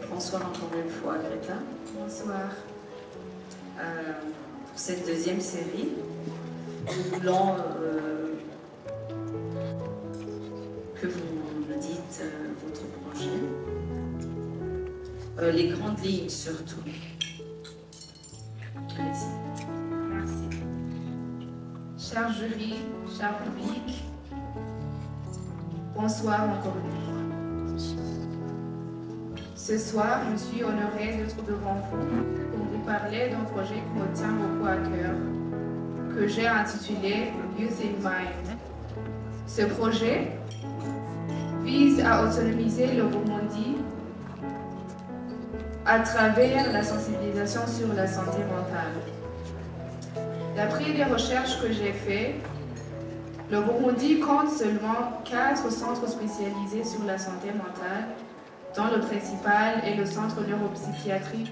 Bonsoir encore une fois, Greta. Bonsoir. Pour cette deuxième série, nous voulons que vous nous dites votre projet, les grandes lignes surtout. Allez-y. Merci. Cher jury, cher public, bonsoir encore une fois. Ce soir, je suis honorée d'être devant vous pour vous parler d'un projet qui me tient beaucoup à cœur, que j'ai intitulé Youth in Mind. Ce projet vise à autonomiser le Burundi à travers la sensibilisation sur la santé mentale. D'après les recherches que j'ai faites, le Burundi compte seulement 4 centres spécialisés sur la santé mentale, dont le principal est le centre neuropsychiatrique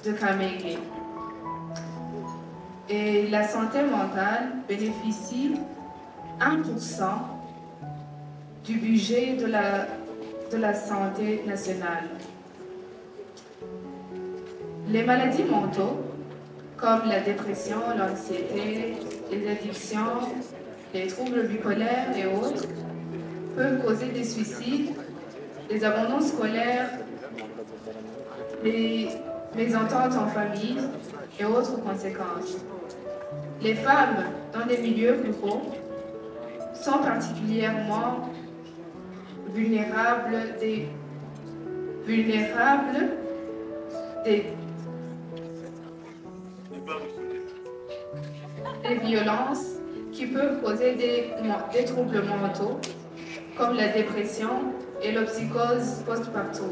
de Kamenge. Et la santé mentale bénéficie 1% du budget de la santé nationale. Les maladies mentales, comme la dépression, l'anxiété, les addictions, les troubles bipolaires et autres, peuvent causer des suicides, des abandons scolaires, des mésententes en famille et autres conséquences. Les femmes dans les milieux ruraux sont particulièrement vulnérables des violences qui peuvent causer des troubles mentaux comme la dépression et la psychose postpartum.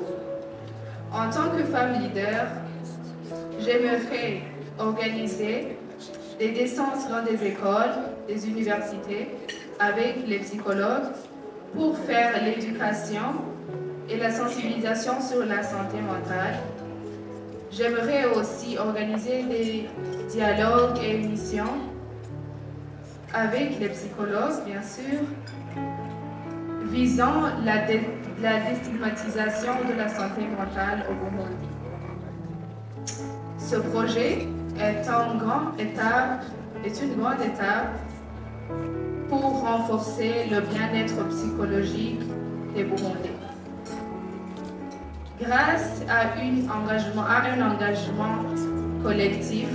En tant que femme leader, j'aimerais organiser des descentes dans des écoles, des universités, avec les psychologues pour faire l'éducation et la sensibilisation sur la santé mentale. J'aimerais aussi organiser des dialogues et émissions avec les psychologues, bien sûr, visant la déstigmatisation de la santé mentale au Burundi. Ce projet est une grande étape pour renforcer le bien-être psychologique des Burundais. Grâce à un engagement collectif,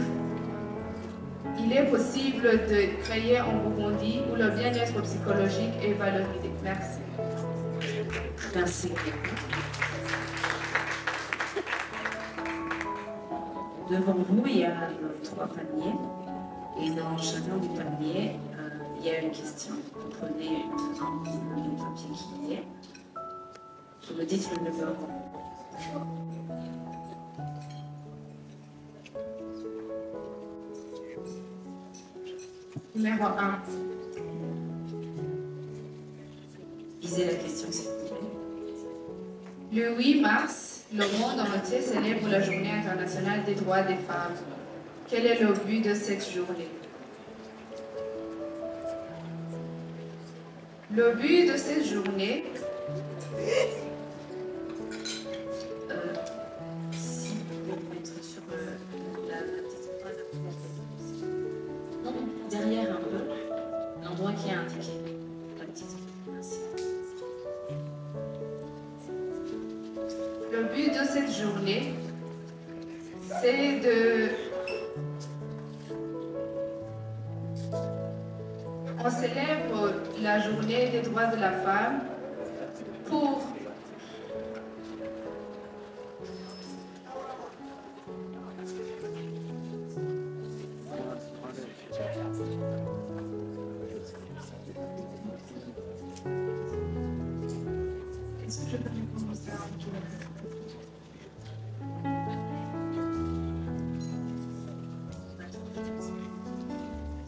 il est possible de créer un Burundi où le bien-être psychologique est valorisé. Merci. Merci. Devant vous, il y a 3 paniers. Et dans chacun des paniers, il y a une question. Vous prenez un papier qui y est. Vous me dites le numéro. Numéro 1. Lisez la question, s'il vous plaît. Le 8 mars, le monde entier célèbre la Journée internationale des droits des femmes. Quel est le but de cette journée? Le but de cette journée, si vous pouvez mettre sur la petite non, derrière un peu, l'endroit qui est indiqué. La petite. Merci. le but de cette journée, c'est de... On célèbre la journée des droits de la femme pour Je peux commencer à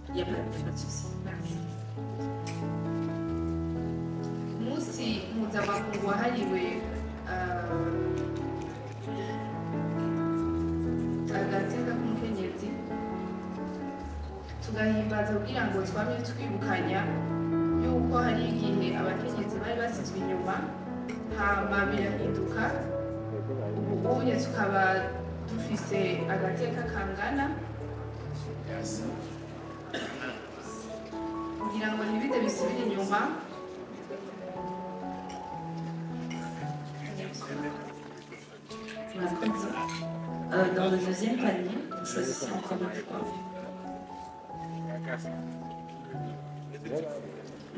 Il n'y a pas de souci. Merci. Musi mpuzamakungu wahariwe agateka k'umukenyezi tugahimbaza kugira ngo twame twibukanya yuko hari igihe abakenyezi bari basizwe inyuma hama birahinduka ubuye tukaba dufise agateka kangana kugira ngo ntibize bisubire inyuma. Dans le deuxième panier, vous choisissez encore une fois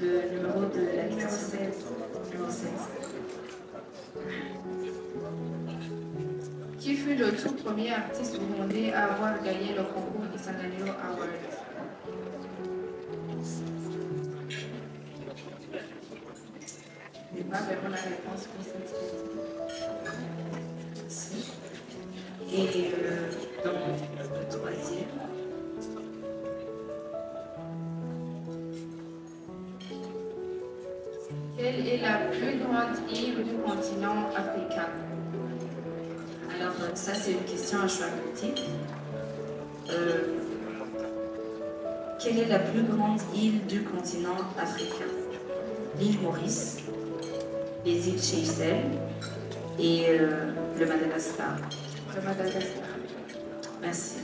le numéro de la question 16, numéro 16. Qui fut le tout premier artiste burundais à avoir gagné le concours Isanganiro Award? Je n'ai pas vraiment la réponse pour cette question. Et dans le troisième, quelle est la plus grande île du continent africain? alors ça c'est une question à choix multiple. Quelle est la plus grande île du continent africain? L'île Maurice, les îles Seychelles et le Madagascar. Le Madagascar. Merci.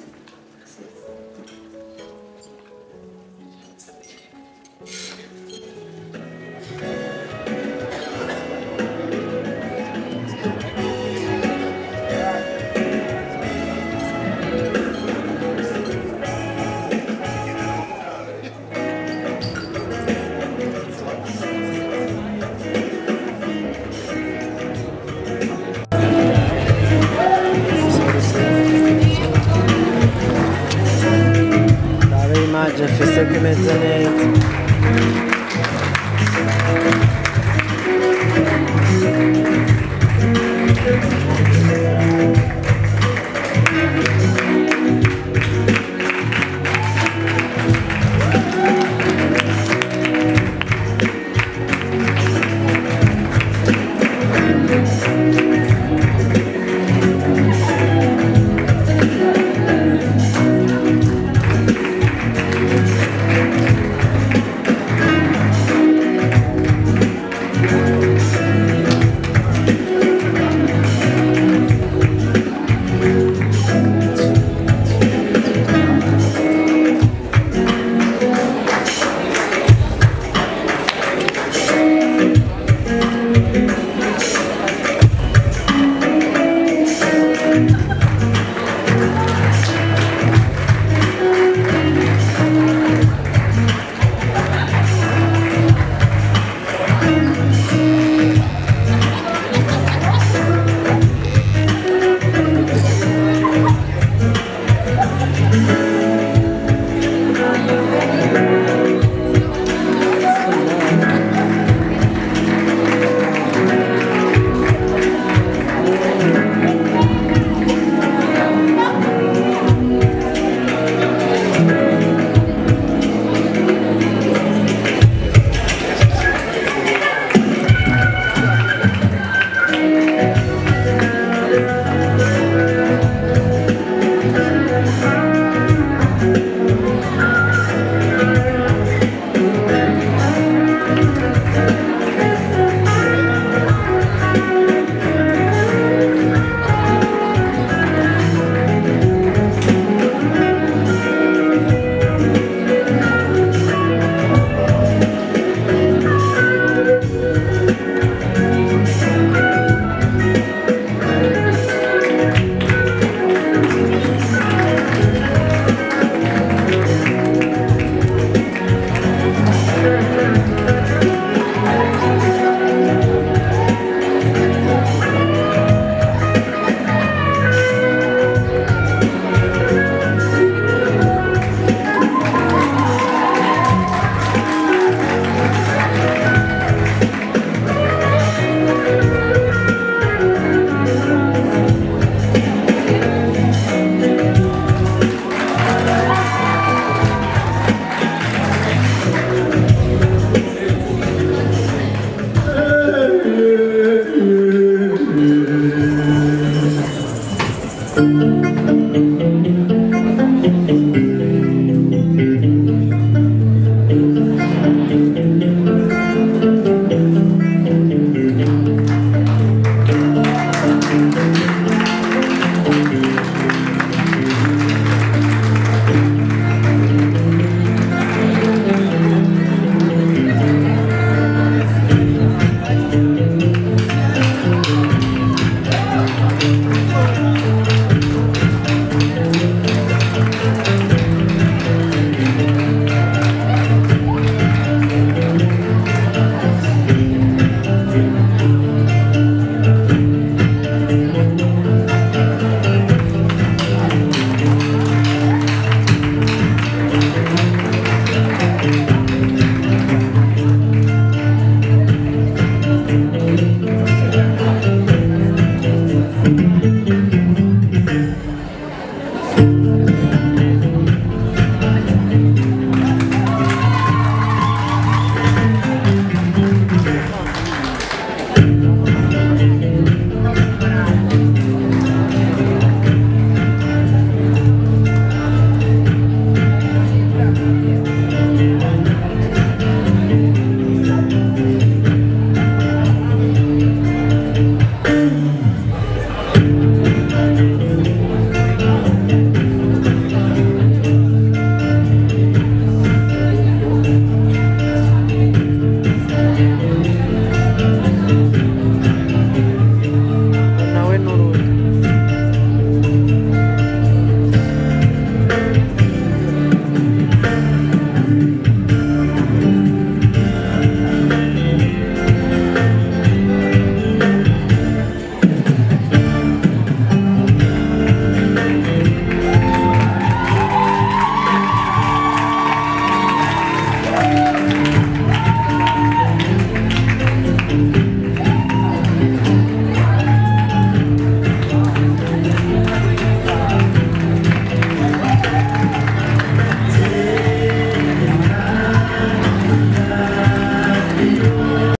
immagine في سكة ميزانية